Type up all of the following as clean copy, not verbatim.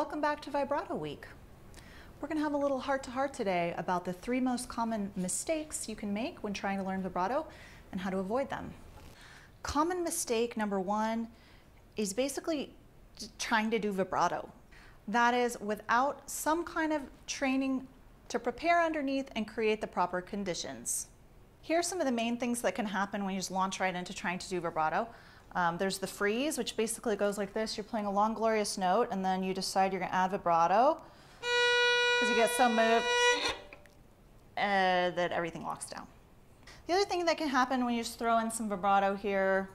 welcome back to Vibrato Week. We're going to have a little heart-to-heart today about the 3 most common mistakes you can make when trying to learn vibrato and how to avoid them. Common mistake number 1 is basically trying to do vibrato. That is, without some kind of training to prepare underneath and create the proper conditions. Here are some of the main things that can happen when you just launch right into trying to do vibrato. There's the freeze, which basically goes like this. You're playing a long, glorious note, and then you decide you're going to add vibrato because you get so moved that everything locks down. The other thing that can happen when you just throw in some vibrato here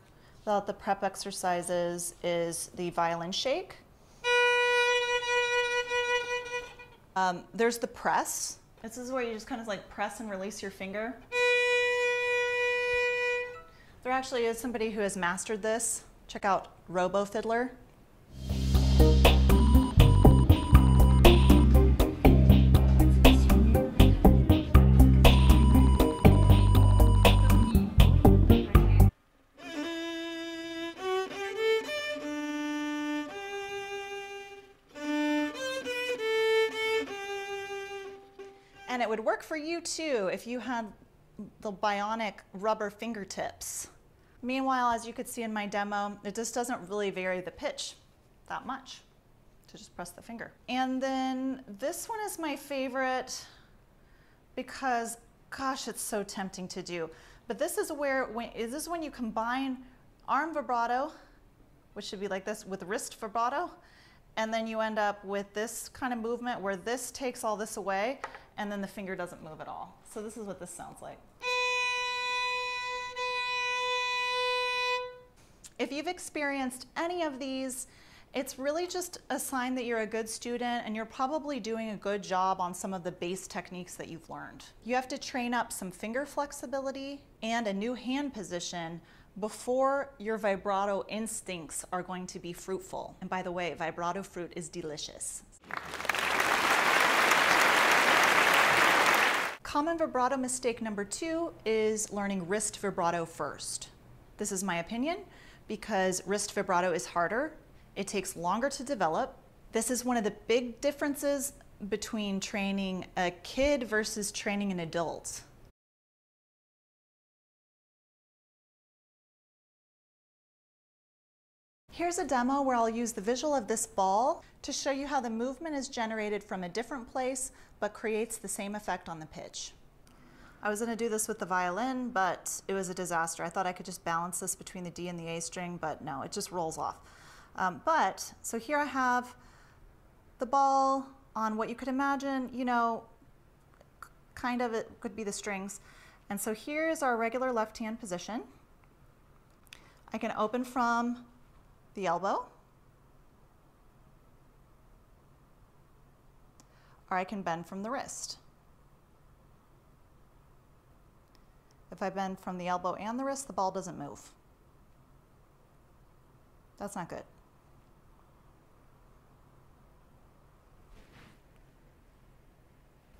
without the prep exercises is the violin shake. There's the press. This is where you just kind of like press and release your finger. There actually is somebody who has mastered this. Check out Robo Fiddler. And it would work for you too if you had the bionic rubber fingertips. Meanwhile, as you could see in my demo, it just doesn't really vary the pitch that much to just press the finger. And then this one is my favorite because, gosh, it's so tempting to do. But this is when you combine arm vibrato, which should be like this, with wrist vibrato, and then you end up with this kind of movement where this takes all this away, and then the finger doesn't move at all. So this is what this sounds like. If you've experienced any of these, it's really just a sign that you're a good student and you're probably doing a good job on some of the base techniques that you've learned. You have to train up some finger flexibility and a new hand position before your vibrato instincts are going to be fruitful. And by the way, vibrato fruit is delicious. Common vibrato mistake number 2 is learning wrist vibrato first. This is my opinion, because wrist vibrato is harder. It takes longer to develop. This is one of the big differences between training a kid versus training an adult. Here's a demo where I'll use the visual of this ball to show you how the movement is generated from a different place but creates the same effect on the pitch. I was going to do this with the violin, but it was a disaster. I thought I could just balance this between the D and the A string, but no, it just rolls off. So here I have the ball on what you could imagine, you know, kind of it could be the strings. And so here's our regular left hand position. I can open from the elbow, or I can bend from the wrist. If I bend from the elbow and the wrist, the ball doesn't move. That's not good.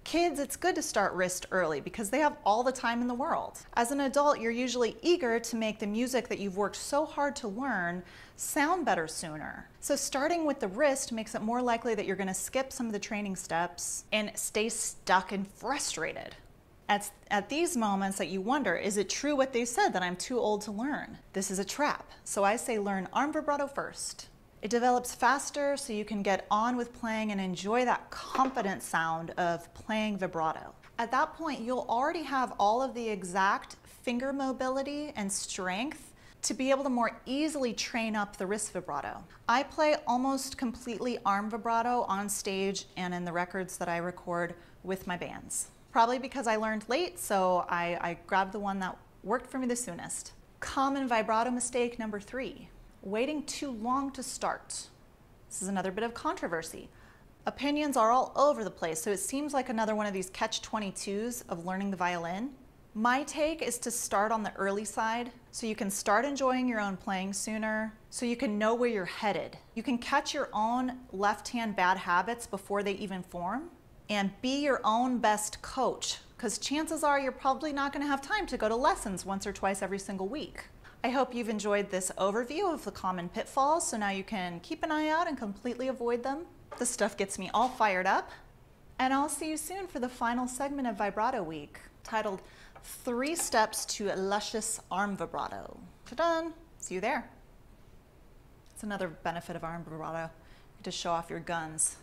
Kids, it's good to start wrist early because they have all the time in the world. As an adult, you're usually eager to make the music that you've worked so hard to learn sound better sooner. So starting with the wrist makes it more likely that you're going to skip some of the training steps and stay stuck and frustrated. At these moments that you wonder, is it true what they said that I'm too old to learn? This is a trap. So I say learn arm vibrato first. It develops faster so you can get on with playing and enjoy that confident sound of playing vibrato. At that point, you'll already have all of the exact finger mobility and strength to be able to more easily train up the wrist vibrato. I play almost completely arm vibrato on stage and in the records that I record with my bands. Probably because I learned late, so I grabbed the one that worked for me the soonest. Common vibrato mistake number 3, waiting too long to start. This is another bit of controversy. Opinions are all over the place, so it seems like another one of these catch-22s of learning the violin. My take is to start on the early side so you can start enjoying your own playing sooner, so you can know where you're headed. You can catch your own left-hand bad habits before they even form, and be your own best coach, because chances are you're probably not going to have time to go to lessons once or twice every single week. I hope you've enjoyed this overview of the common pitfalls, so now you can keep an eye out and completely avoid them. This stuff gets me all fired up. And I'll see you soon for the final segment of Vibrato Week, titled 3 Steps to a Luscious Arm Vibrato. Ta-da! See you there. It's another benefit of arm vibrato. You get to show off your guns.